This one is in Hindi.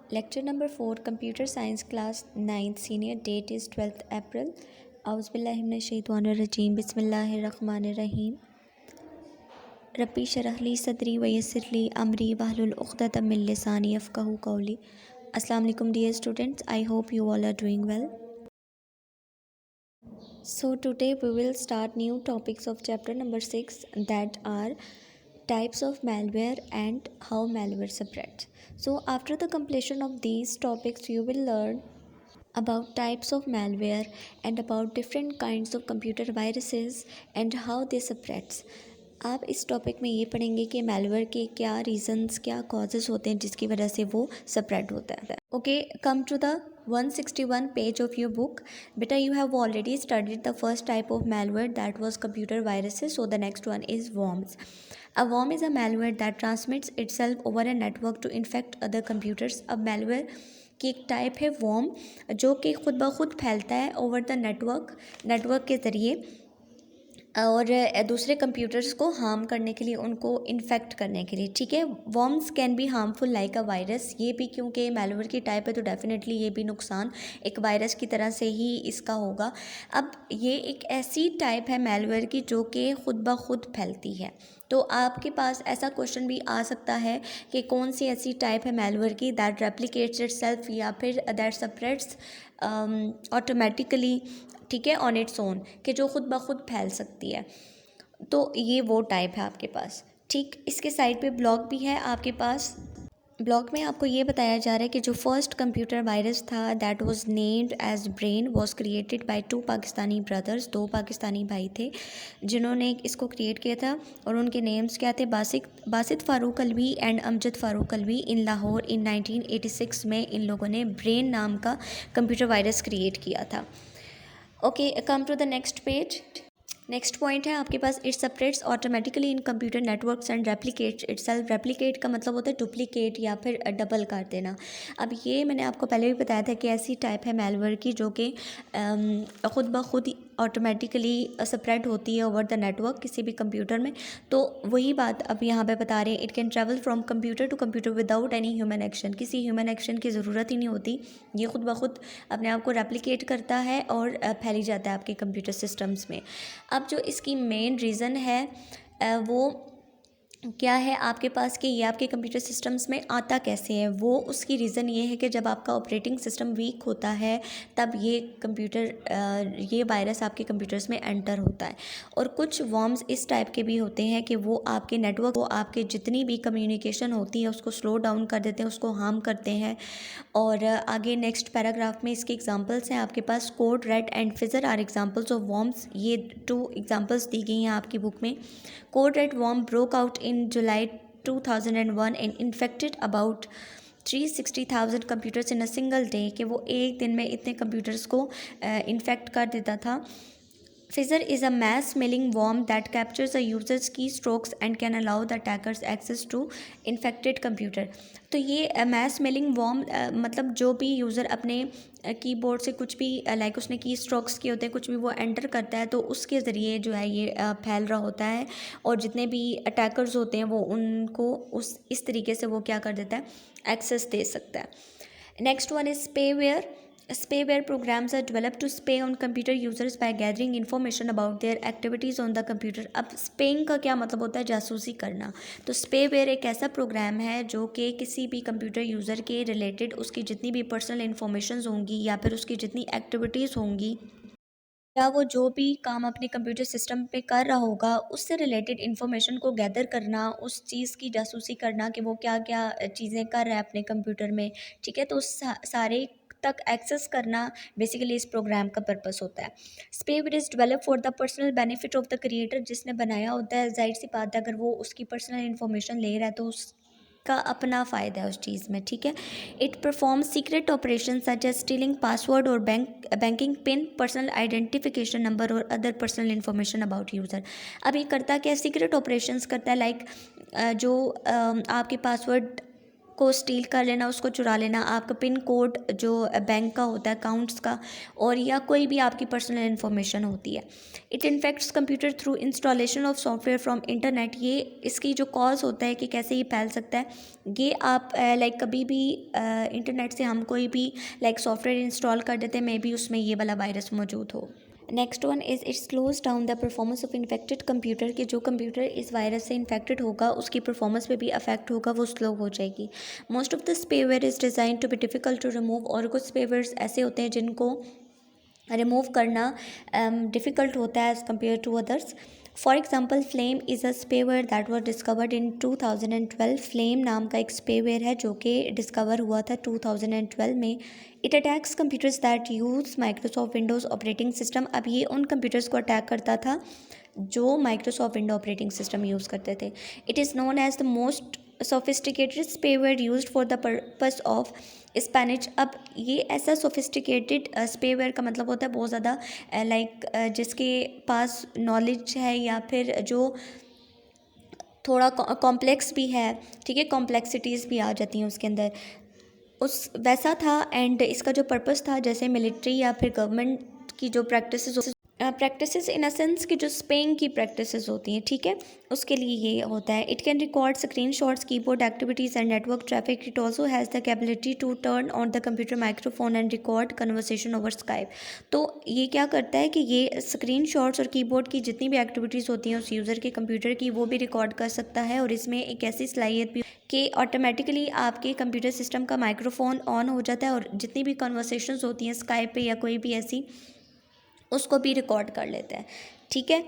Lecture number 4, Computer Science Class 9th Senior. Date is 12th April. Auzubillahiminash-shaytanir-rajeem. Bismillahir-rahmanir-rahim. Rabbi shrah li sadri wa yassir li amri wahlul uqdatam min lisani yafqahu qawli. Assalamu alaikum dear students. I hope you all are doing well. So today we will start new topics of chapter number 6, that are types of malware and how malware spreads. So after the completion of these topics you will learn about types of malware and about different kinds of computer viruses and how they spreads. आप इस टॉपिक में ये पढ़ेंगे कि malware के क्या रीजंस, क्या कॉजेज़ होते हैं जिसकी वजह से वो स्प्रेड होता है. Okay, come to the 161 page of your book. बेटा, you have already studied the first type of malware, that was computer viruses. So the next one is worms. A worm is a malware that transmits itself over a network to infect other computers. अब malware की एक टाइप है वर्म, जो कि ख़ुद ब खुद फैलता है ओवर द नेटवर्क के ज़रिए और दूसरे कंप्यूटर्स को हार्म करने के लिए, उनको इन्फेक्ट करने के लिए. ठीक है, worms can be harmful like a virus. ये भी क्योंकि मैलवेयर की टाइप है तो डेफिनेटली ये भी नुकसान एक वायरस की तरह से ही इसका होगा. अब ये एक ऐसी टाइप है मैलवेयर की जो कि ख़ुद ब खुद फैलती है. तो आपके पास ऐसा क्वेश्चन भी आ सकता है कि कौन सी ऐसी टाइप है मैलवेयर की दैट रेप्लिकेट्स इटसेल्फ या फिर दैट स्प्रेड्स ऑटोमेटिकली, ठीक है, ऑन इट्स ओन, कि जो ख़ुद ब खुद फैल सकती है. तो ये वो टाइप है आपके पास. ठीक, इसके साइड पे ब्लॉग भी है आपके पास. ब्लॉग में आपको ये बताया जा रहा है कि जो फर्स्ट कंप्यूटर वायरस था that was named as brain was created by 2 Pakistani brothers. 2 Pakistani भाई थे जिन्होंने इसको क्रिएट किया था और उनके नेम्स क्या थे? बासित फ़ारूक अलवी एंड अमजद फ़ारूक अलवी इन लाहौर इन 1986 में इन लोगों ने ब्रेन नाम का कंप्यूटर वायरस क्रिएट किया था. Okay, come to the next page. Next point है आपके पास, it spreads automatically in computer networks and replicates itself. Replicate का मतलब होता है डुप्लीकेट या फिर डबल कर देना. अब ये मैंने आपको पहले भी बताया था कि ऐसी टाइप है मैलवेयर की जो कि ख़ुद ब खुद ऑटोमेटिकली स्प्रेड होती है ओवर द नेटवर्क किसी भी कंप्यूटर में. तो वही बात अब यहाँ पे बता रहे हैं. It can travel from computer to computer without any human action. किसी ह्यूमन एक्शन की ज़रूरत ही नहीं होती. ये ख़ुद ब खुद अपने आप को रेप्लिकेट करता है और फैली जाता है आपके कंप्यूटर सिस्टम्स में. अब जो इसकी मेन रीज़न है वो क्या है आपके पास कि ये आपके कंप्यूटर सिस्टम्स में आता कैसे है, वो उसकी रीज़न ये है कि जब आपका ऑपरेटिंग सिस्टम वीक होता है तब ये वायरस आपके कंप्यूटर्स में एंटर होता है. और कुछ वर्म्स इस टाइप के भी होते हैं कि वो आपके नेटवर्क को, आपके जितनी भी कम्युनिकेशन होती है उसको स्लो डाउन कर देते हैं, उसको हार्म करते हैं. और आगे नेक्स्ट पैराग्राफ में इसके एग्जांपल्स हैं आपके पास. Code Red and Fizzer are examples of worms. ये 2 एग्जांपल्स दी गई हैं आपकी बुक में. Code Red worm broke out in July 2001 and infected about 360,000 computers in a single day, कि वो एक दिन में इतने कंप्यूटर्स को इन्फेक्ट कर देता था. Fizzer is a mass-mailing worm that captures a user's keystrokes and can allow the attackers access to infected computer. तो ये मैस मेलिंग वर्म मतलब जो भी यूज़र अपने कीबोर्ड से कुछ भी लाइक उसने की स्ट्रोक्स किए होते हैं, कुछ भी वो एंटर करता है तो उसके ज़रिए जो है ये फैल रहा होता है. और जितने भी अटैकर्स होते हैं वो उनको इस तरीके से वो क्या कर देता है, एक्सेस दे सकता है. Next one is spyware. Spyware programs are developed to spy on computer users by gathering information about their activities on the computer. अब स्पेइंग का क्या मतलब होता है? जासूसी करना. तो स्पेवेयर एक ऐसा प्रोग्राम है जो कि किसी भी कंप्यूटर यूज़र के रिलेटेड उसकी जितनी भी पर्सनल इन्फॉर्मेशंस होंगी या फिर उसकी जितनी एक्टिविटीज़ होंगी या वो जो भी काम अपने कंप्यूटर सिस्टम पे कर रहा होगा उससे रिलेटेड इन्फॉर्मेशन को गैदर करना, उस चीज़ की जासूसी करना कि वो क्या क्या चीज़ें कर रहा है अपने कंप्यूटर में. ठीक है, तो उस सारे तक एक्सेस करना बेसिकली इस प्रोग्राम का पर्पस होता है. Spyware is develop for the personal benefit of the creator. जिसने बनाया होता है, जाहिर सी बात है अगर वो उसकी पर्सनल इन्फॉर्मेशन ले रहा है तो उसका अपना फ़ायदा है उस चीज़ में. ठीक है, it perform secret operation such as stealing password और banking PIN, personal identification number और other personal information about user. अब ये करता क्या है? सीक्रेट ऑपरेशंस करता है. लाइक जो आपके पासवर्ड को स्टील कर लेना, उसको चुरा लेना, आपका पिन कोड जो बैंक का होता है, अकाउंट्स का, और या कोई भी आपकी पर्सनल इन्फॉर्मेशन होती है। It infects computer through installation of software from internet. ये इसकी जो कॉज होता है कि कैसे ये फैल सकता है, ये आप लाइक कभी भी इंटरनेट से हम कोई भी लाइक सॉफ्टवेयर इंस्टॉल कर देते हैं, मे बी उसमें ये वाला वायरस मौजूद हो। Next one is it slows down the performance of infected computer, कि जो कंप्यूटर इस वायरस से इन्फेक्टेड होगा उसकी परफॉर्मेंस पे भी अफेक्ट होगा, वो स्लो हो जाएगी। Most of the spyware is design to be difficult to remove, और कुछ स्पेवेयर्स ऐसे होते हैं जिनको रिमूव करना डिफ़िकल्ट होता है as compare to others. For example Flame is a spyware that was discovered in 2012। Flame नाम का एक स्पेवेयर है जो कि डिस्कवर हुआ था 2012 में। It attacks computers that use Microsoft Windows operating system. अब ये उन कंप्यूटर्स को अटैक करता था जो Microsoft window operating system use करते थे। It is known as the most sophisticated spyware used for the purpose of espionage. अब ये ऐसा सोफिस्टिकेटेड स्पेवेयर का मतलब होता है बहुत ज़्यादा लाइक जिसके पास नॉलेज है या फिर जो थोड़ा कॉम्प्लेक्स भी है, ठीक है, कॉम्प्लेक्सिटीज़ भी आ जाती हैं उसके अंदर, उस वैसा था। एंड इसका जो पर्पस था, जैसे मिलिट्री या फिर गवर्नमेंट की जो प्रैक्टिसेस इन अ सेंस की जो स्पेइंग की प्रैक्टिसेस होती हैं, ठीक है, उसके लिए ये होता है। It can record screen shots, keyboard activities and network traffic. It also has the capability to turn on the computer microphone and record conversation over Skype. तो ये क्या करता है कि ये स्क्रीन शॉट्स और कीबोर्ड की जितनी भी एक्टिविटीज़ होती हैं उस यूज़र के कंप्यूटर की, वो भी रिकॉर्ड कर सकता है। और इसमें एक ऐसी सलाहियत भी कि ऑटोमेटिकली आपके कंप्यूटर सिस्टम का माइक्रोफोन ऑन हो जाता है और जितनी भी कन्वर्सेशंस होती हैं स्काइप पे या कोई भी ऐसी, उसको भी रिकॉर्ड कर लेता है, ठीक है।